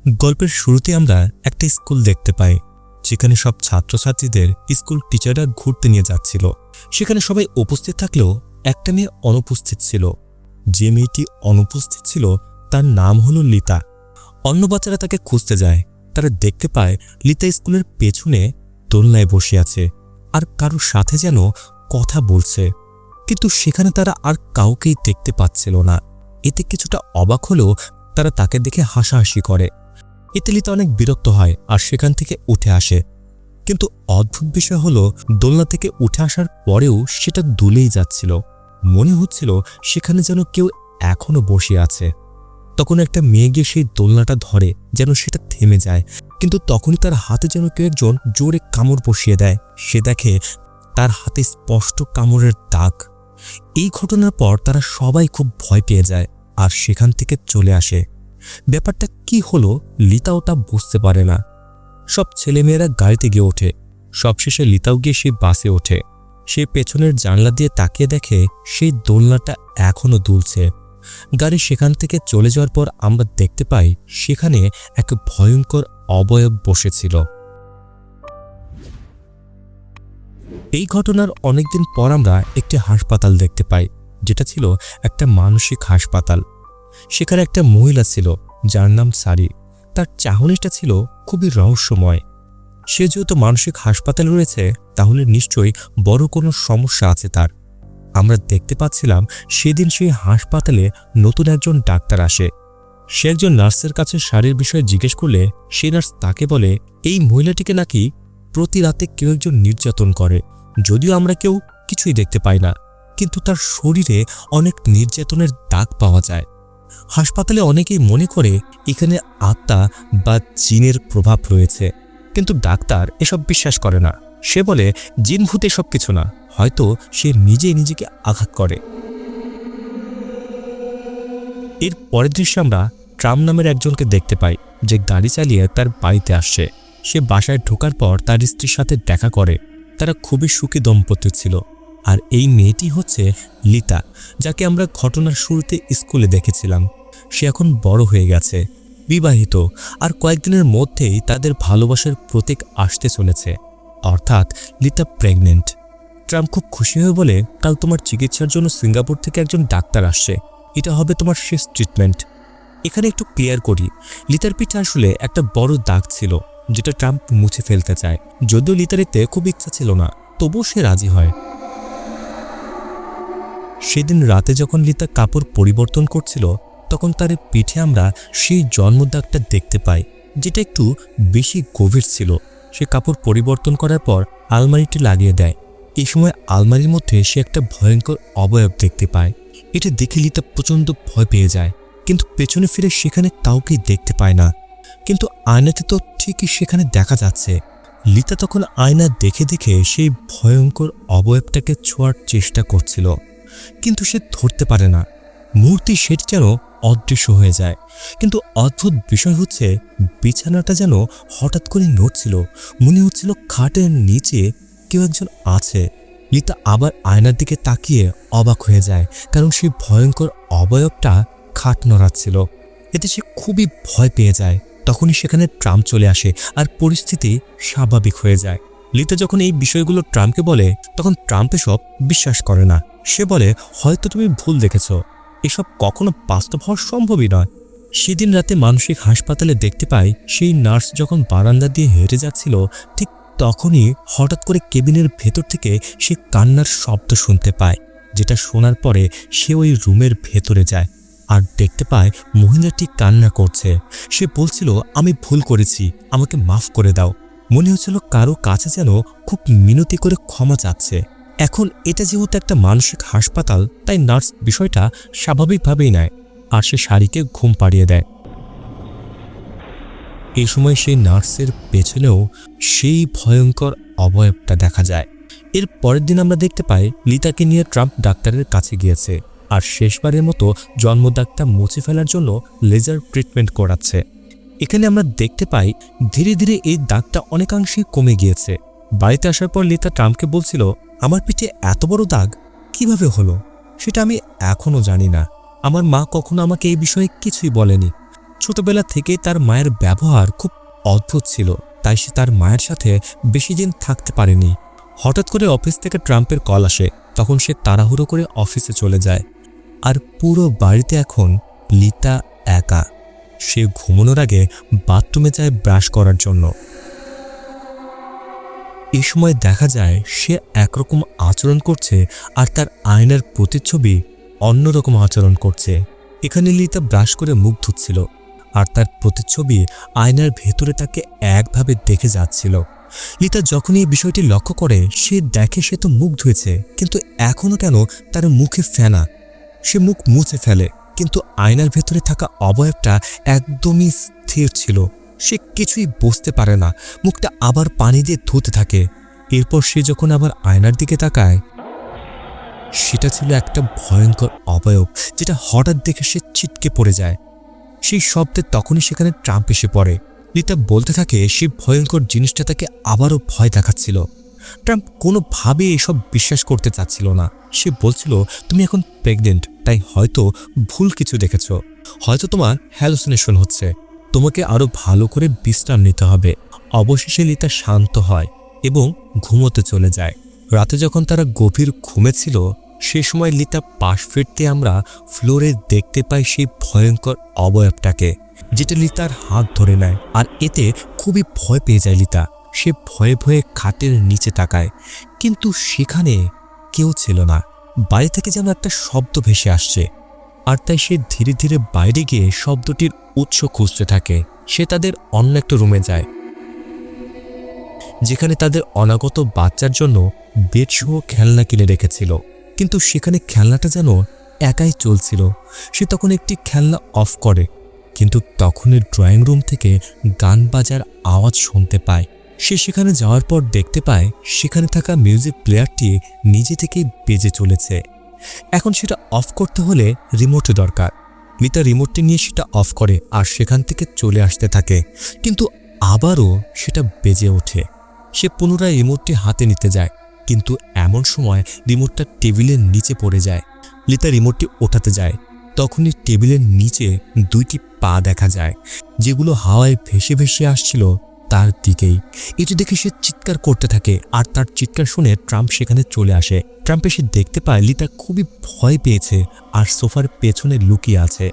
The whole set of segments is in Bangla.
গল্পের শুরুতে আমরা একটা স্কুল দেখতে পাই, যেখানে সব ছাত্রছাত্রীদের স্কুল টিচাররা ঘুরতে নিয়ে যাচ্ছিল। সেখানে সবাই উপস্থিত থাকলেও একটা মেয়ে অনুপস্থিত ছিল। যে মেয়েটি অনুপস্থিত ছিল তার নাম হলো লিতা। অন্য বাচ্চারা তাকে খুঁজতে যায়। তারা দেখতে পায় লিতা স্কুলের পেছনে দোলনায় বসে আছে আর কারোর সাথে যেন কথা বলছে, কিন্তু সেখানে তারা আর কাউকেই দেখতে পাচ্ছিল না। এতে কিছুটা অবাক হলেও তারা তাকে দেখে হাসাহাসি করে। এতে লিতা অনেক বিরক্ত হয় আর সেখান থেকে উঠে আসে। কিন্তু অদ্ভুত বিষয় হলো, দোলনা থেকে উঠে আসার পরেও সেটা দুলেই যাচ্ছিল। মনে হচ্ছিল সেখানে যেন কেউ এখনো বসে আছে। তখন একটা মেয়ে গিয়ে সেই দোলনাটা ধরে যেন সেটা থেমে যায়, কিন্তু তখনই তার হাতে যেন কেউ একজন জোরে কামড় বসিয়ে দেয়। সে দেখে তার হাতে স্পষ্ট কামড়ের দাগ। এই ঘটনার পর তারা সবাই খুব ভয় পেয়ে যায় আর সেখান থেকে চলে আসে। ব্যাপারটা কি হলো লিতাও তা বুঝতে পারে না। সব ছেলেমেয়েরা গাড়িতে গিয়ে ওঠে। সবশেষে লিতাও গিয়ে সেই বাসে ওঠে। সে পেছনের জানলা দিয়ে তাকিয়ে দেখে সেই দোলনাটা এখনো দুলছে। গাড়ি সেখান থেকে চলে যাওয়ার পর আমরা দেখতে পাই সেখানে এক ভয়ঙ্কর অবয়ব বসেছিল। এই ঘটনার অনেকদিন পর আমরা একটি হাসপাতাল দেখতে পাই, যেটা ছিল একটা মানসিক হাসপাতাল। সেখানে একটা মহিলা ছিল যার নাম সারি। তার চাহনিটা ছিল খুবই রহস্যময়। সে যেহেতু মানসিক হাসপাতালে রয়েছে, তাহলে নিশ্চয়ই বড় কোনো সমস্যা আছে তার। আমরা দেখতে পাচ্ছিলাম সেদিন সেই হাসপাতালে নতুন একজন ডাক্তার আসে। সে একজন নার্সের কাছে সারির বিষয়ে জিজ্ঞেস করলে সেই নার্স তাকে বলে এই মহিলাটিকে নাকি প্রতি রাতে কেউ একজন নির্যাতন করে। যদিও আমরা কেউ কিছুই দেখতে পাই না, কিন্তু তার শরীরে অনেক নির্যাতনের দাগ পাওয়া যায়। হাসপাতালে অনেকেই মনে করে এখানে আত্মা বা জিনের প্রভাব রয়েছে, কিন্তু ডাক্তার এসব বিশ্বাস করে না। সে বলে জিন ভূত এসব কিছু না, হয়তো সে নিজেই নিজেকে আঘাত করে। এর পরের দৃশ্যে আমরা ট্রাম নামের একজনকে দেখতে পাই, যে গাড়ি চালিয়ে তার বাড়িতে আসছে। সে বাসায় ঢোকার পর তার স্ত্রীর সাথে দেখা করে। তারা খুবই সুখী দম্পতি ছিল। আর এই মেয়েটি হচ্ছে লিতা, যাকে আমরা ঘটনার শুরুতে স্কুলে দেখেছিলাম। সে এখন বড় হয়ে গেছে, বিবাহিত, আর কয়েকদিনের মধ্যেই তাদের ভালোবাসার প্রতীক আসতে চলেছে, অর্থাৎ লিতা প্রেগনেন্ট। ট্রাম্প খুব খুশি হয়ে বলে, কাল তোমার চিকিৎসার জন্য সিঙ্গাপুর থেকে একজন ডাক্তার আসছে। এটা হবে তোমার শেষ ট্রিটমেন্ট। এখানে একটু ক্লিয়ার করি, লিতার পিঠে আসলে একটা বড় দাগ ছিল, যেটা ট্রাম্প মুছে ফেলতে চায়। যদিও লিতার এতে খুব ইচ্ছা ছিল না, তবুও সে রাজি হয়। সেদিন রাতে যখন লিতা কাপড় পরিবর্তন করছিল, তখন তার পিঠে আমরা সেই জন্মদাগটা দেখতে পাই, যেটা একটু বেশি গভীর ছিল। সে কাপড় পরিবর্তন করার পর আলমারিটি লাগিয়ে দেয়। এই সময় আলমারির মধ্যে সে একটা ভয়ঙ্কর অবয়ব দেখতে পায়। এটা দেখে লিতা প্রচণ্ড ভয় পেয়ে যায়, কিন্তু পেছনে ফিরে সেখানে কাউকেই দেখতে পায় না। কিন্তু আয়নাতে তো ঠিকই সেখানে দেখা যাচ্ছে। লিতা তখন আয়না দেখে দেখে সেই ভয়ঙ্কর অবয়বটাকে ছোঁয়ার চেষ্টা করছিল, কিন্তু সে ধরতে পারে না। মূর্তি সেটি যেন অদৃশ্য হয়ে যায়। কিন্তু অদ্ভুত বিষয় হচ্ছে, বিছানাটা যেন হঠাৎ করে নড়ছিল। মনে হচ্ছিল খাটের নিচে কেউ একজন আছে। লিতা আবার আয়নার দিকে তাকিয়ে অবাক হয়ে যায়, কারণ সেই ভয়ঙ্কর অবয়বটা খাট নড়াচ্ছিল। এতে সে খুবই ভয় পেয়ে যায়। তখনই সেখানে ট্রাম্প চলে আসে আর পরিস্থিতি স্বাভাবিক হয়ে যায়। লিতা যখন এই বিষয়গুলো ট্রাম্পকে বলে, তখন ট্রাম্প এসব বিশ্বাস করে না। সে বলে, হয়তো তুমি ভুল দেখেছ, এসব কখনো বাস্তব হওয়া সম্ভবই নয়। সেদিন রাতে মানসিক হাসপাতালে দেখতে পাই সেই নার্স যখন বারান্দা দিয়ে হেঁটে যাচ্ছিল, ঠিক তখনই হঠাৎ করে কেবিনের ভেতর থেকে সে কান্নার শব্দ শুনতে পায়। যেটা শোনার পরে সে ওই রুমের ভেতরে যায় আর দেখতে পায় মহিলাটি কান্না করছে। সে বলছিল, আমি ভুল করেছি, আমাকে মাফ করে দাও। মনে হচ্ছিল কারো কাছে যেন খুব মিনতি করে ক্ষমা চাচ্ছে। এখন এটা যেহেতু একটা মানসিক হাসপাতাল, তাই নার্স বিষয়টা স্বাভাবিকভাবেই নেয় আর সে শাড়িকে ঘুম পাড়িয়ে দেয়। এই সময় সেই নার্সের পেছনেও সেই ভয়ঙ্কর অবয়বটা দেখা যায়। এর পরের দিন আমরা দেখতে পাই লিতাকে নিয়ে ট্রাম্প ডাক্তারের কাছে গিয়েছে আর শেষবারের মতো জন্মদাগটা মুছে ফেলার জন্য লেজার ট্রিটমেন্ট করাচ্ছে। এখানে আমরা দেখতে পাই ধীরে ধীরে এই দাগটা অনেকাংশেই কমে গিয়েছে। বাড়িতে আসার পর লিতা ট্রাম্পকে বলছিল, আমার পিঠে এত বড় দাগ কিভাবে হলো সেটা আমি এখনও জানি না। আমার মা কখনো আমাকে এই বিষয়ে কিছুই বলেনি। ছোটবেলা থেকেই তার মায়ের ব্যবহার খুব অদ্ভুত ছিল, তাই সে তার মায়ের সাথে বেশি দিন থাকতে পারেনি। হঠাৎ করে অফিস থেকে ট্রাম্পের কল আসে, তখন সে তাড়াহুড়ো করে অফিসে চলে যায়। আর পুরো বাড়িতে এখন লিতা একা। সে ঘুমানোর আগে বাথরুমে যায় ব্রাশ করার জন্য। এই সময় দেখা যায় সে একরকম আচরণ করছে আর তার আয়নার প্রতিচ্ছবি অন্যরকম আচরণ করছে। এখানে লিতা ব্রাশ করে মুখ ধুচ্ছিল আর তার প্রতিচ্ছবি আয়নার ভেতরে তাকে একভাবে দেখে যাচ্ছিল। লিতা যখন এই বিষয়টি লক্ষ্য করে, সে দেখে সে তো মুখ ধুয়েছে, কিন্তু এখনও কেন তার মুখে ফেনা। সে মুখ মুছে ফেলে, কিন্তু আয়নার ভেতরে থাকা অবয়বটা একদমই স্থির ছিল। সে কিছুই বুঝতে পারে না। মুখটা আবার পানি দিয়ে ধুতে থাকে। এরপর সে যখন আবার আয়নার দিকে তাকায়, সেটা ছিল একটা ভয়ঙ্কর অবয়ব, যেটা হঠাৎ দেখে সে ছিটকে পড়ে যায়। সেই শব্দে তখনই সেখানে ট্রাম্প এসে পড়ে। লিতা বলতে থাকে সেই ভয়ঙ্কর জিনিসটা তাকে আবারও ভয় দেখাচ্ছিল। ট্রাম্প কোনোভাবেই এসব বিশ্বাস করতে চাচ্ছিল না। সে বলছিল, তুমি এখন প্রেগনেন্ট, তাই হয়তো ভুল কিছু দেখেছ, হয়তো তোমার হ্যালুসিনেশন হচ্ছে, তোমাকে আরও ভালো করে বিশ্রাম নিতে হবে। অবশেষে লিতা শান্ত হয় এবং ঘুমোতে চলে যায়। রাতে যখন তারা গভীর ঘুমে ছিল, সে সময় লিতা পাশ ফিরতে আমরা ফ্লোরে দেখতে পাই সেই ভয়ঙ্কর অবয়বটাকে, যেটা লিতার হাত ধরে নেয়। আর এতে খুবই ভয় পেয়ে যায় লিতা। সে ভয়ে ভয়ে খাটের নিচে তাকায়, কিন্তু সেখানে কেউ ছিল না। বাইরে থেকে যেন একটা শব্দ ভেসে আসছে, আর তাই সে ধীরে ধীরে বাইরে গিয়ে শব্দটির উৎস খুঁজতে থাকে। সে তাদের অন্য একটা রুমে যায়, যেখানে তাদের অনাগত বাচ্চার জন্য বেডসহ খেলনা কিনে রেখেছিল, কিন্তু সেখানে খেলনাটা যেন একাই চলছিল। সে তখন একটি খেলনা অফ করে, কিন্তু তখনই ড্রয়িং রুম থেকে গান বাজার আওয়াজ শুনতে পায়। সে সেখানে যাওয়ার পর দেখতে পায় সেখানে থাকা মিউজিক প্লেয়ারটি নিজে থেকেই বেজে চলেছে। এখন সেটা অফ করতে হলে রিমোট দরকার। লিতা রিমোটটি নিয়ে সেটা অফ করে আর সেখান থেকে চলে আসতে থাকে, কিন্তু আবারও সেটা বেজে ওঠে। সে পুনরায় রিমোটটি হাতে নিতে যায়, কিন্তু এমন সময় রিমোটটা টেবিলের নিচে পড়ে যায়। লিতা রিমোটটি ওঠাতে যায়, তখনই টেবিলের নিচে দুইটি পা দেখা যায়, যেগুলো হাওয়ায় ভেসে ভেসে আসছিল তার দিকেই। এটি দেখে সে চিৎকার করতে থাকে, আর তার চিৎকার শুনে ট্রাম্প সেখানে চলে আসে। ট্রাম্প এসে দেখতে পায় লিতা খুবই ভয় পেয়েছে আর সোফার পেছনে লুকিয়ে আছে,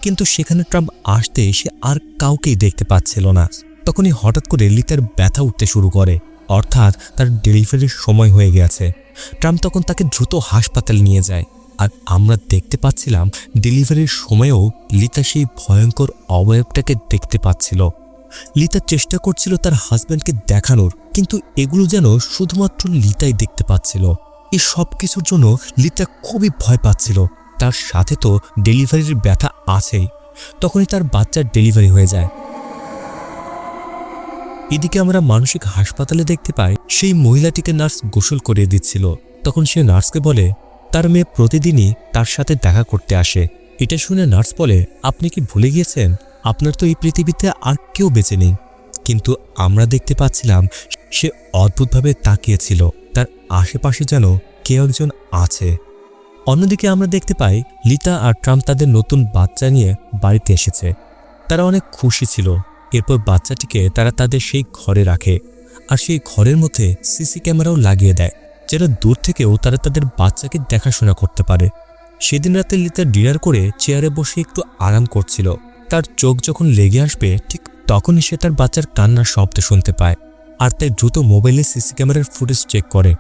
কিন্তু সেখানে ট্রাম্প আসতে সে আর কাউকেই দেখতে পাচ্ছিল না। তখনই হঠাৎ করে লিতার ব্যথা উঠতে শুরু করে, অর্থাৎ তার ডেলিভারির সময় হয়ে গেছে। ট্রাম্প তখন তাকে দ্রুত হাসপাতালে নিয়ে যায়, আর আমরা দেখতে পাচ্ছিলাম ডেলিভারির সময়েও লিতা সেই ভয়ঙ্কর অবয়বটাকে দেখতে পাচ্ছিল। লিতা চেষ্টা করছিল তার হাজব্যান্ডকে দেখানোর, কিন্তু এগুলো যেন শুধুমাত্র লিতাই দেখতে পাচ্ছিল। এই সব কিছুর জন্য লিতা খুবই ভয় পাচ্ছিল। তার সাথে তো ডেলিভারির ব্যথা আছেই। তখনই তার বাচ্চার ডেলিভারি হয়ে যায়। এদিকে আমরা মানসিক হাসপাতালে দেখতে পাই সেই মহিলাটিকে নার্স গোসল করিয়ে দিচ্ছিল। তখন সে নার্সকে বলে তার মেয়ে প্রতিদিনই তার সাথে দেখা করতে আসে। এটা শুনে নার্স বলে, আপনি কি ভুলে গিয়েছেন, আপনার তো এই পৃথিবীতে আর কেউ বেঁচে নেই। কিন্তু আমরা দেখতে পাচ্ছিলাম সে অদ্ভুতভাবে তাকিয়েছিল, তার আশেপাশে যেন কেউ একজন আছে। অন্যদিকে আমরা দেখতে পাই লিতা আর ট্রাম্প তাদের নতুন বাচ্চা নিয়ে বাড়িতে এসেছে। তারা অনেক খুশি ছিল। এরপর বাচ্চাটিকে তারা তাদের সেই ঘরে রাখে, আর সেই ঘরের মধ্যে সিসি ক্যামেরাও লাগিয়ে দেয়, যারা দূর থেকেও তারা তাদের বাচ্চাকে দেখাশোনা করতে পারে। সেদিন রাতে লিতা ডিনার করে চেয়ারে বসে একটু আরাম করছিল। তার চোখ যখন লেগে আসবে, ঠিক তখনই সে তার বাচ্চার কান্নার শব্দ শুনতে পায়, আর তাই দ্রুত মোবাইলে সিসি ক্যামেরার ফুটেজ চেক করে।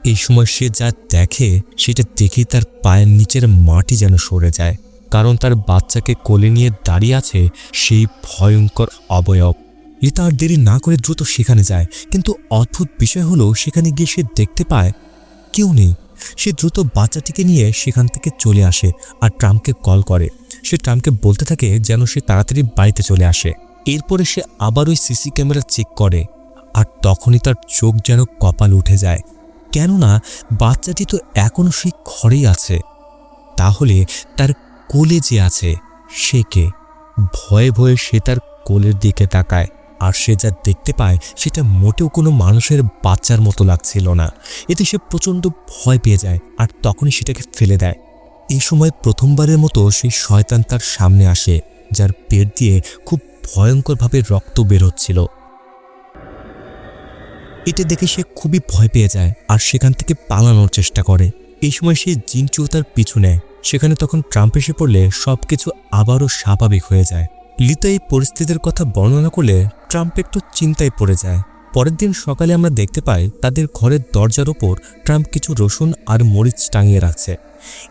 এই সময় সে যা দেখে সেটা দেখেই তার পায়ের নিচের মাটি যেন সরে যায়, কারণ তার বাচ্চাকে কোলে নিয়ে দাঁড়িয়ে আছে সেই ভয়ঙ্কর অবয়ব। লিতা আর দেরি না করে দ্রুত সেখানে যায়, কিন্তু অদ্ভুত বিষয় হলো সেখানে গিয়ে সে দেখতে পায় কেউ নেই। সে দ্রুত বাচ্চাটিকে নিয়ে সেখান থেকে চলে আসে আর ট্রাম্পকে কল করে। সে ট্রাম্পকে বলতে থাকে যেন সে তাড়াতাড়ি বাড়িতে চলে আসে। এরপরে সে আবার ওই সিসি ক্যামেরা চেক করে, আর তখনই তার চোখ যেন কপাল উঠে যায়, কেননা বাচ্চাটি তো এখনও সেই ঘরেই আছে। তাহলে তার কোলে যে আছে সে কে? ভয়ে ভয়ে সে তার কোলের দিকে তাকায়, আর সে যা দেখতে পায় সেটা মোটেও কোনো মানুষের বাচ্চার মতো লাগছিল না। এতে সে প্রচণ্ড ভয় পেয়ে যায়, আর তখনই সেটাকে ফেলে দেয়। এই সময় প্রথমবারের মতো সেই শয়তান তার সামনে আসে। যার পেট দিয়ে খুব ভয়ঙ্করভাবে রক্ত বের হচ্ছিল। এটা দেখে সে খুবই ভয় পেয়ে যায় আর সেখান থেকে পালানোর চেষ্টা করে। এই সময় সে জিনটিও তার পিছু নেয়। সেখানে তখন ট্রাম্প এসে পড়লে সবকিছু আবারও স্বাভাবিক হয়ে যায়। লিতা এই পরিস্থিতির কথা বর্ণনা করলে ট্রাম্প একটু চিন্তায় পড়ে যায়। পরের দিন সকালে আমরা দেখতে পাই তাদের ঘরের দরজার ওপর ট্রাম্প কিছু রসুন আর মরিচ টাঙিয়ে রাখছে।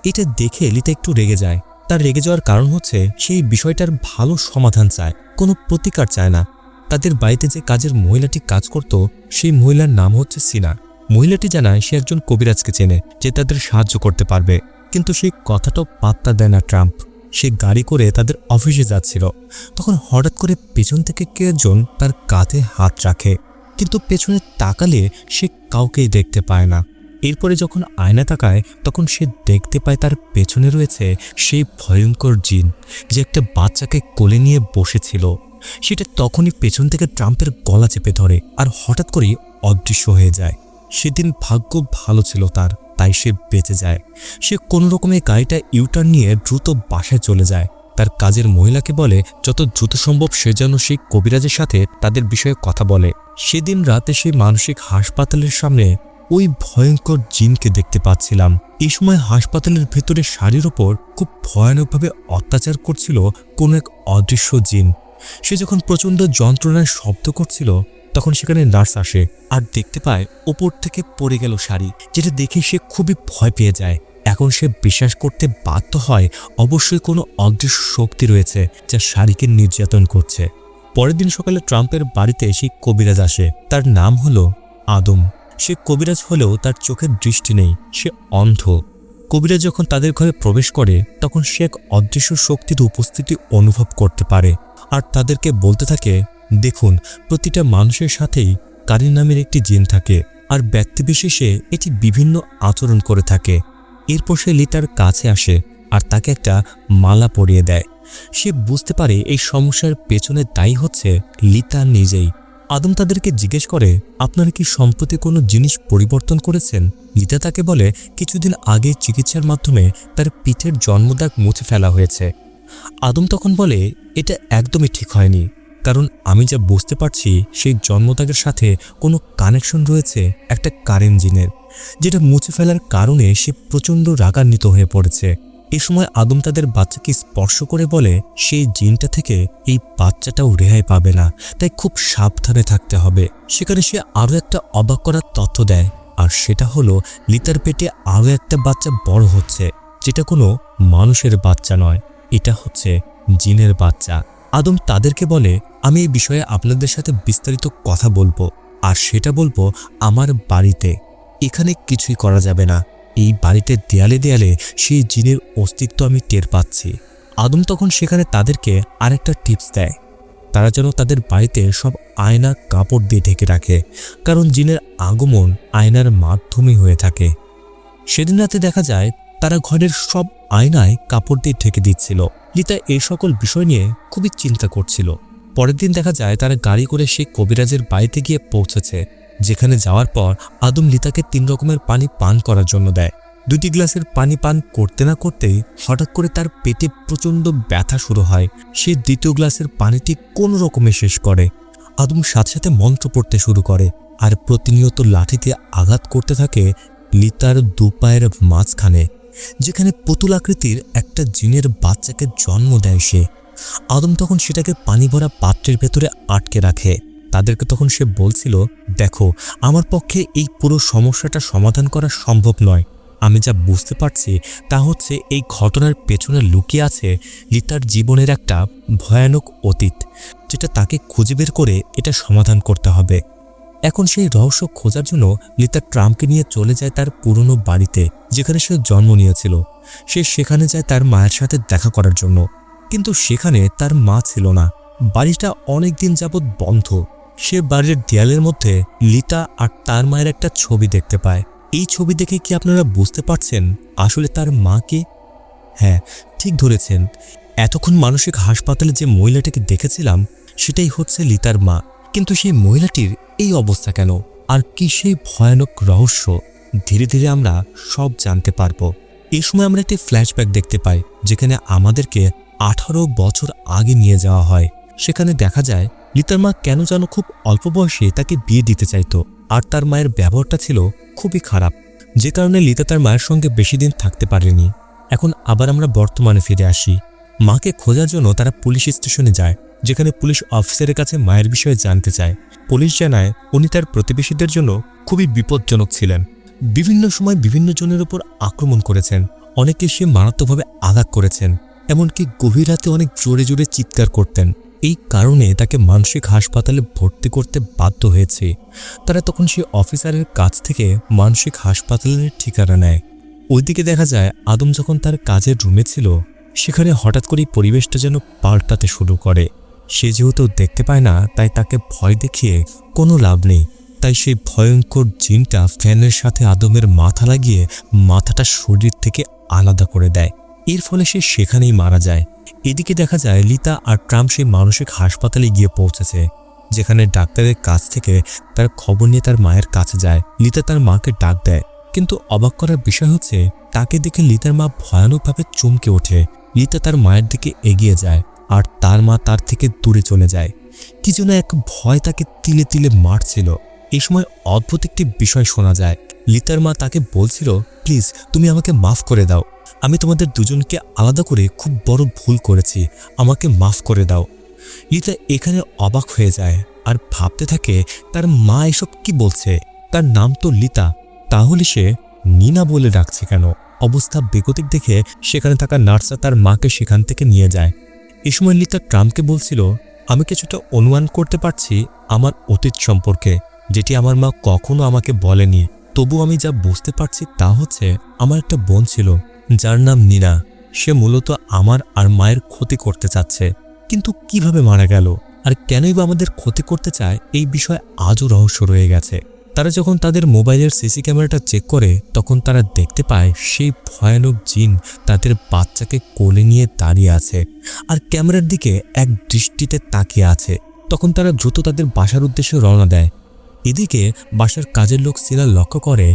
এটা দেখে লিতা একটু রেগে যায়। তার রেগে যাওয়ার কারণ হচ্ছে সেই বিষয়টার ভালো সমাধান চায়, কোনো প্রতিকার চায় না। তাদের বাড়িতে যে কাজের মহিলাটি কাজ করত সেই মহিলার নাম হচ্ছে সিনা। মহিলাটি জানায় সে একজন কবিরাজকে চেনে যে তাদের সাহায্য করতে পারবে, কিন্তু সেই কথাটাও পাত্তা দেয় না ট্রাম্প। সে গাড়ি করে তাদের অফিসে যাচ্ছিল, তখন হঠাৎ করে পেছন থেকে কে একজন তার কাঁধে হাত রাখে, কিন্তু পেছনে তাকালে সে কাউকেই দেখতে পায় না। এরপরে যখন আয়না তাকায় তখন সে দেখতে পায় তার পেছনে রয়েছে সেই ভয়ঙ্কর জিন যে একটা বাচ্চাকে কোলে নিয়ে বসেছিল। সেটা তখনই পেছন থেকে ট্রাম্পের গলা চেপে ধরে আর হঠাৎ করেই অদৃশ্য হয়ে যায়। সেদিন ভাগ্য ভালো ছিল তার, তাই সে বেঁচে যায়। সে কোনো রকমে গাড়িটা ইউটার্ন নিয়ে দ্রুত বাসায় চলে যায়। তার কাজের মহিলাকে বলে যত দ্রুত সম্ভব সে যেন সেই কবিরাজের সাথে তাদের বিষয়ে কথা বলে। সেদিন রাতে সেই মানসিক হাসপাতালের সামনে ওই ভয়ঙ্কর জিনকে দেখতে পাচ্ছিলাম। এই সময় হাসপাতালের ভেতরে শাড়ির ওপর খুব ভয়ানকভাবে অত্যাচার করছিল কোনো এক অদৃশ্য জিন। সে যখন প্রচণ্ড যন্ত্রণায় শব্দ করছিল তখন সেখানে নার্স আসে আর দেখতে পায় ওপর থেকে পড়ে গেল শাড়ি, যেটা দেখে সে খুবই ভয় পেয়ে যায়। এখন সে বিশ্বাস করতে বাধ্য হয় অবশ্যই কোনো অদৃশ্য শক্তি রয়েছে যা শাড়িকে নির্যাতন করছে। পরের দিন সকালে ট্রাম্পের বাড়িতে সেই কবিরাজ আসে। তার নাম হলো আদম। সে কবিরাজ হলেও তার চোখের দৃষ্টি নেই, সে অন্ধ। কবিরাজ যখন তাদের ঘরে প্রবেশ করে তখন সে এক অদৃশ্য শক্তির উপস্থিতি অনুভব করতে পারে আর তাদেরকে বলতে থাকে, দেখুন, প্রতিটা মানুষের সাথেই কারিন নামের একটি জিন থাকে আর ব্যক্তিবিশেষে এটি বিভিন্ন আচরণ করে থাকে। এরপর সে লিতার কাছে আসে আর তাকে একটা মালা পরিয়ে দেয়। সে বুঝতে পারে এই সমস্যার পেছনে দায়ী হচ্ছে লিতা নিজেই। আদম তাদেরকে জিজ্ঞেস করে, আপনারা কি সম্প্রতি কোনো জিনিস পরিবর্তন করেছেন? লিতা তাকে বলে, কিছুদিন আগে চিকিৎসার মাধ্যমে তার পিঠের জন্মদাগ মুছে ফেলা হয়েছে। আদম তখন বলে, এটা একদমই ঠিক হয়নি, কারণ আমি যা বুঝতে পারছি সেই জন্মদাগের সাথে কোনো কানেকশন রয়েছে একটা কারেন্ট জিনের, যেটা মুছে ফেলার কারণে সে প্রচণ্ড রাগান্বিত হয়ে পড়েছে। এই সময় আদম তাদের বাচ্চাকে স্পর্শ করে বলে সেই জিনটা থেকে এই বাচ্চাটাও রেহাই পাবে না, তাই খুব সাবধানে থাকতে হবে। সেখানে সে আরও একটা অবাক করার তথ্য দেয়, আর সেটা হলো লিতার পেটে আরও একটা বাচ্চা বড় হচ্ছে, যেটা কোনো মানুষের বাচ্চা নয়, এটা হচ্ছে জিনের বাচ্চা। আদম তাদেরকে বলে, আমি এই বিষয়ে আপনাদের সাথে বিস্তারিত কথা বলবো, আর সেটা বলবো আমার বাড়িতে। এখানে কিছুই করা যাবে না। এই বাড়িতে দেয়ালে দেয়ালে সেই জিনের অস্তিত্ব আমি টের পাচ্ছি। আদম তখন সেখানে তাদেরকে আরেকটা টিপস দেয়, তারা যেন তাদের বাড়িতে সব আয়না কাপড় দিয়ে ঢেকে রাখে, কারণ জিনের আগমন আয়নার মাধ্যমেই হয়ে থাকে। সেদিন রাতে দেখা যায় তারা ঘরের সব আয়নায় কাপড় দিয়ে ঢেকে দিচ্ছিল। লিতা এই সকল বিষয় নিয়ে খুবই চিন্তা করছিল। পরের দিন দেখা যায় তারা গাড়ি করে সেই কবিরাজের বাড়িতে গিয়ে পৌঁছেছে, যেখানে যাওয়ার পর আদম লিতাকে 3 রকমের পানি পান করার জন্য দেয়। 2টি গ্লাসের পানি পান করতে না করতেই হঠাৎ করে তার পেটে প্রচণ্ড ব্যথা শুরু হয়। সে 2য় গ্লাসের পানিটি কোনো রকমে শেষ করে। আদম সাথে সাথে মন্ত্র পড়তে শুরু করে আর প্রতিনিয়ত লাঠিতে আঘাত করতে থাকে লিতার 2 পায়ের মাঝখানে, যেখানে পুতুল আকৃতির একটা জিনের বাচ্চাকে জন্ম দেয় সে। আদম তখন সেটাকে পানি ভরা পাত্রের ভেতরে আটকে রাখে। তাদেরকে তখন সে বলছিল, দেখো, আমার পক্ষে এই পুরো সমস্যাটা সমাধান করা সম্ভব নয়। আমি যা বুঝতে পারছি তা হচ্ছে এই ঘটনার পেছনে লুকিয়ে আছে লিতার জীবনের একটা ভয়ানক অতীত, যেটা তাকে খুঁজে বের করে এটা সমাধান করতে হবে। এখন সেই রহস্য খোঁজার জন্য লিতা ট্রাম্পকে নিয়ে চলে যায় তার পুরনো বাড়িতে, যেখানে সে জন্ম নিয়েছিল। সে সেখানে যায় তার মায়ের সাথে দেখা করার জন্য, কিন্তু সেখানে তার মা ছিল না। বাড়িটা অনেক দিন যাবৎ বন্ধ। সে বাড়ির দেয়ালের মধ্যে লিতা আর তার মায়ের একটা ছবি দেখতে পায়। এই ছবি দেখে কি আপনারা বুঝতে পারছেন আসলে তার মা কে? হ্যাঁ, ঠিক ধরেছেন। এতক্ষণ মানসিক হাসপাতালে যে মহিলাটিকে দেখেছিলাম সেটাই হচ্ছে লিতার মা। কিন্তু সেই মহিলাটির এই অবস্থা কেন, আর কি সেই ভয়ানক রহস্য? ধীরে ধীরে আমরা সব জানতে পারবো। এই সময় আমরা একটি ফ্ল্যাশব্যাক দেখতে পাই, যেখানে আমাদেরকে 18 বছর আগে নিয়ে যাওয়া হয়। সেখানে দেখা যায় লিতার মা কেন যেন খুব অল্প বয়সে তাকে বিয়ে দিতে চাইতো, আর তার মায়ের ব্যবহারটা ছিল খুবই খারাপ, যে কারণে লিতা তার মায়ের সঙ্গে বেশি দিন থাকতে পারেনি। এখন আবার আমরা বর্তমানে ফিরে আসি। মাকে খোঁজার জন্য তারা পুলিশ স্টেশনে যায়, যেখানে পুলিশ অফিসারের কাছে মায়ের বিষয়ে জানতে চায়। পুলিশ জানায় উনি তার প্রতিবেশীদের জন্য খুবই বিপজ্জনক ছিলেন, বিভিন্ন সময় বিভিন্ন জনের উপর আক্রমণ করেছেন, অনেকে সে মারাত্মকভাবে আঘাত করেছেন, এমনকি গভীর রাতে অনেক জোরে জোরে চিৎকার করতেন। এই কারণে তাকে মানসিক হাসপাতালে ভর্তি করতে বাধ্য হয়েছে। তারা তখন সে অফিসারের কাছ থেকে মানসিক হাসপাতালের ঠিকানা নেয়। ওইদিকে দেখা যায় আদম যখন তার কাজের রুমে ছিল, সেখানে হঠাৎ করেই পরিবেশটা যেন পাল্টাতে শুরু করে। সে যেহেতু দেখতে পায় না, তাই তাকে ভয় দেখিয়ে কোনো লাভ নেই। তাই সেই ভয়ঙ্কর জিনটা ফ্যানের সাথে আদমের মাথা লাগিয়ে মাথাটা শরীর থেকে আলাদা করে দেয়। এর ফলে সে সেখানেই মারা যায়। এদিকে দেখা যায় লিতা আর ট্রাম্প সেই মানসিক হাসপাতালে গিয়ে পৌঁছেছে, যেখানে ডাক্তারের কাছ থেকে তার খবর নিয়ে তার মায়ের কাছে যায়। লিতা তার মাকে ডাক দেয়, কিন্তু অবাক করার বিষয় হচ্ছে তাকে দেখে লিতার মা ভয়ানকভাবে চমকে ওঠে। লিতা তার মায়ের দিকে এগিয়ে যায়, আর তার মা তার থেকে দূরে চলে যায়। কি যেন এক ভয় তাকে তিলে তিলে মারছিল। এই সময় অদ্ভুত একটি বিষয় শোনা যায়। লিতার মা তাকে বলছিল, প্লিজ তুমি আমাকে মাফ করে দাও, আমি তোমাদের দুজনকে আলাদা করে খুব বড় ভুল করেছি, আমাকে মাফ করে দাও। লিতা এখানে অবাক হয়ে যায় আর ভাবতে থাকে তার মা এসব কি বলছে। তার নাম তো লিতা, তাহলে সে নিনা বলে ডাকছে কেন? অবস্থা বেগতিক দেখে সেখানে থাকা নার্সরা তার মাকে সেখান থেকে নিয়ে যায়। এই সময় লিতা ট্রাম্পকে বলছিল, আমি কিছুটা অনুমান করতে পারছি আমার অতীত সম্পর্কে, যেটি আমার মা কখনো আমাকে বলেনি। তবু আমি যা বুঝতে পারছি তা হচ্ছে আমার একটা বোন ছিল যার নাম নিনা। সে মূলত আমার আর মায়ের ক্ষতি করতে চাচ্ছে, কিন্তু কিভাবে মারা গেল আর কেনই বা আমাদের ক্ষতি করতে চায়, এই বিষয়ে আজও রহস্য রয়ে গেছে। তারা যখন তাদের মোবাইলের সিসি ক্যামেরাটা চেক করে, তখন তারা দেখতে পায় সেই ভয়ানক জিন তাদের বাচ্চাকে কোলে নিয়ে দাঁড়িয়ে আছে আর ক্যামেরার দিকে এক দৃষ্টিতে তাকিয়ে আছে। তখন তারা দ্রুত তাদের বাসার উদ্দেশ্যে রওনা দেয়। এদিকে বাসার কাজের লোক সিনা লক্ষ্য করে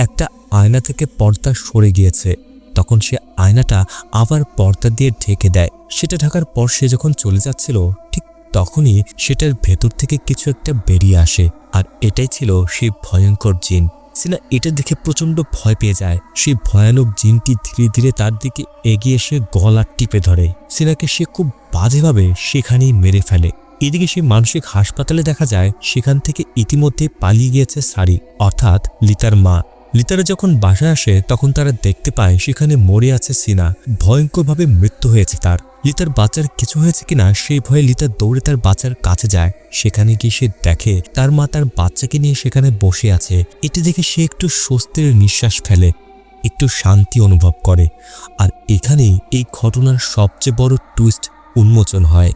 একটা আয়না থেকে পর্দা সরে গিয়েছে। তখন সে আয়নাটা আবার পর্দা দিয়ে ঢেকে দেয়। সেটা ঢাকার পর সে যখন চলে যাচ্ছিল, ঠিক তখনই সেটার ভেতর থেকে কিছু একটা বেরিয়ে আসে, আর এটাই ছিল সেই ভয়ঙ্কর জিন। সিনা এটা দেখে প্রচণ্ড ভয় পেয়ে যায়। সেই ভয়ানক জিনটি ধীরে ধীরে তার দিকে এগিয়ে এসে গলা টিপে ধরে। সিনাকে সে খুব বাজেভাবে সেখানেই মেরে ফেলে। এদিকে সেই মানসিক হাসপাতালে দেখা যায় সেখান থেকে ইতিমধ্যে পালিয়ে গিয়েছে সারি, অর্থাৎ লিতার মা। লিতারা যখন বাসায় আসে তখন তারা দেখতে পায় সেখানে মরে আছে সিনা, ভয়ঙ্করভাবে মৃত্যু হয়েছে তার। লিতার বাচ্চার কিছু হয়েছে কিনা সেই ভয়ে লিতা দৌড়ে তার বাচ্চার কাছে যায়। সেখানে গিয়ে সে দেখে তার মা তার বাচ্চাকে নিয়ে সেখানে বসে আছে। এটি দেখে সে একটু স্বস্তির নিঃশ্বাস ফেলে, একটু শান্তি অনুভব করে। আর এখানেই এই ঘটনার সবচেয়ে বড় টুইস্ট উন্মোচন হয়।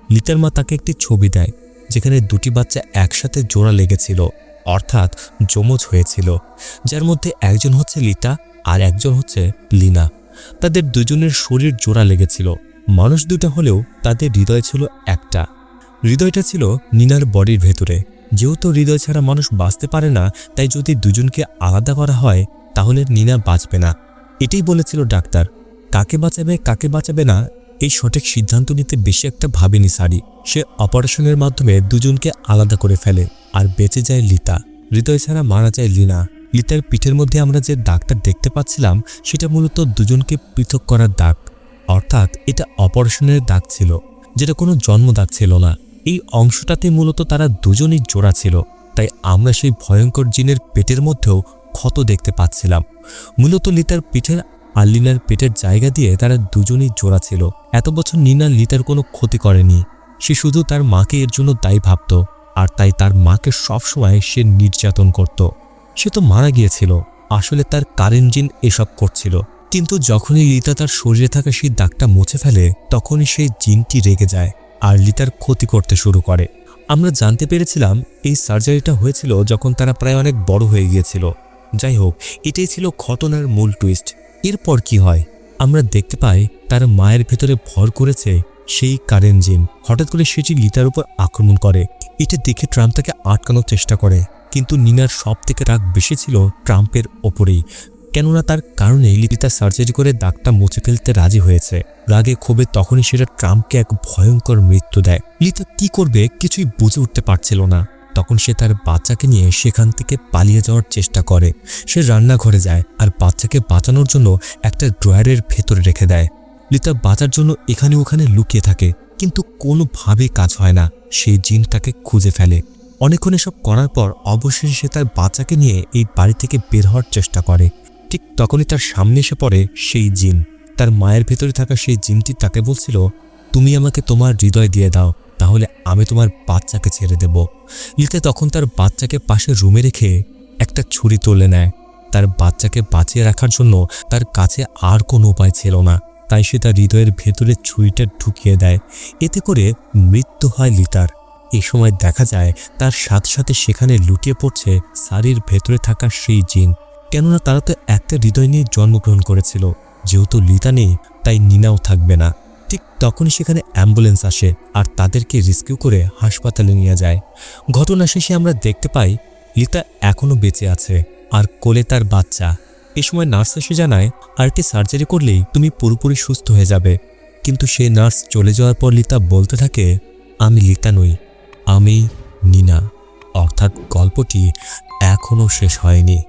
লিতার মা তাকে একটি ছবি দেয়, যেখানে দুটি বাচ্চা একসাথে জোড়া লেগেছিল, অর্থাৎ যমজ হয়েছিল, যার মধ্যে একজন হচ্ছে লিতা আর একজন হচ্ছে লিনা। তাদের দুজনের শরীর জোড়া লেগেছিল। মানুষ দুটো হলেও তাদের হৃদয় ছিল একটা। হৃদয়টা ছিল নিনার বডির ভেতরে। যেহেতু হৃদয় ছাড়া মানুষ বাঁচতে পারে না, তাই যদি দুজনকে আলাদা করা হয় তাহলে নিনা বাঁচবে না। এটাই বলেছিল ডাক্তার। কাকে বাঁচাবে না এই সঠিক সিদ্ধান্ত নিতে বেশি একটা ভাবেনি সারি। সে অপারেশনের মাধ্যমে দুজনকে আলাদা করে ফেলে, আর বেঁচে যায় লিতা। হৃদয় ছাড়া মারা যায় লিনা। লিতার পিঠের মধ্যে আমরা যে দাগটা দেখতে পাচ্ছিলাম সেটা মূলত দুজনকে পৃথক করার দাগ, অর্থাৎ এটা অপারেশনের দাগ ছিল, যেটা কোনো জন্ম দাগ ছিল না। এই অংশটাতে মূলত তারা দুজনই জোড়া ছিল, তাই আমরা সেই ভয়ঙ্কর জিনের পেটের মধ্যেও ক্ষত দেখতে পাচ্ছিলাম। মূলত লিতার পিঠের আর লিনার পেটের জায়গা দিয়ে তারা দুজনই জোড়া ছিল। এত বছর নিনা লিতার কোনো ক্ষতি করেনি, সে শুধু তার মাকে এর জন্য দায়ী ভাবত, আর তাই তার মাকে সবসময় সে নির্যাতন করত। সে তো মারা গিয়েছিল, আসলে তার কারেন্ট জিন এসব করছিল। কিন্তু যখনই লিতা তার শরীরে থাকা সেই দাগটা মুছে ফেলে, তখনই সেই জিনটি রেগে যায় আর লিতার ক্ষতি করতে শুরু করে। আমরা জানতে পেরেছিলাম এই সার্জারিটা হয়েছিল যখন তারা প্রায় অনেক বড় হয়ে গিয়েছিল। যাই হোক, এটাই ছিল ঘটনার মূল টুইস্ট। এরপর কি হয়? আমরা দেখতে পাই তার মায়ের ভেতরে ভর করেছে সেই কারেন্ট জিন। হঠাৎ করে সেটি লিতার উপর আক্রমণ করে। এটা দেখে ট্রাম্প তাকে আটকানোর চেষ্টা করে, কিন্তু নিনার সব থেকে রাগ বেশি ছিল ট্রাম্পের ওপরেই। কেননা তার কারণেই লিতা সার্জারি করে দাগটা মুছে ফেলতে রাজি হয়েছে। রাগে ক্ষোভে তখনই সেটা ট্রাম্পকে এক ভয়ঙ্কর মৃত্যু দেয়। লিতা কি করবে কিছুই বুঝে উঠতে পারছিল না। তখন সে তার বাচ্চাকে নিয়ে সেখান থেকে পালিয়ে যাওয়ার চেষ্টা করে। সে রান্নাঘরে যায় আর বাচ্চাকে বাঁচানোর জন্য একটা ড্রয়ারের ভেতরে রেখে দেয়। লিতা বাঁচার জন্য এখানে ওখানে লুকিয়ে থাকে, কিন্তু কোনোভাবেই কাজ হয় না। সেই জিনটাকে খুঁজে ফেলে। অনেকক্ষণ এসব করার পর অবশেষে সে তার বাচ্চাকে নিয়ে এই বাড়ি থেকে বের হওয়ার চেষ্টা করে। ঠিক তখনই তার সামনে এসে পড়ে সেই জিন। তার মায়ের ভেতরে থাকা সেই জিনটি তাকে বলছিল, তুমি আমাকে তোমার হৃদয় দিয়ে দাও, তাহলে আমি তোমার বাচ্চাকে ছেড়ে দেব। লিতা তখন তার বাচ্চাকে পাশে রুমে রেখে একটা ছুরি তুলে নেয়। তার বাচ্চাকে বাঁচিয়ে রাখার জন্য তার কাছে আর কোনো উপায় ছিল না, তাই সে তার হৃদয়ের ভেতরে ছুরিটা ঢুকিয়ে দেয়। এতে করে মৃত্যু হয় লিতার। এই সময় দেখা যায় তার সাথে সাথে সেখানে লুটিয়ে পড়ছে সারির ভেতরে থাকা সেই জিন। কেননা তারা তো একটা হৃদয় নিয়ে জন্মগ্রহণ করেছিল। যেহেতু লিতা নেই, তাই নিনাও থাকবে না। ঠিক তখনই সেখানে অ্যাম্বুলেন্স আসে আর তাদেরকে রেস্কিউ করে হাসপাতালে নিয়ে যায়। ঘটনা শেষে আমরা দেখতে পাই লিতা এখনও বেঁচে আছে আর কোলে তার বাচ্চা। এ সময় নার্স এসে জানায়, আরেকটি সার্জারি করলেই তুমি পুরোপুরি সুস্থ হয়ে যাবে। কিন্তু সেই নার্স চলে যাওয়ার পর লিতা বলতে থাকে, আমি লিতা নই, আমি নিনা। অর্থাৎ গল্পটি এখনও শেষ হয়নি।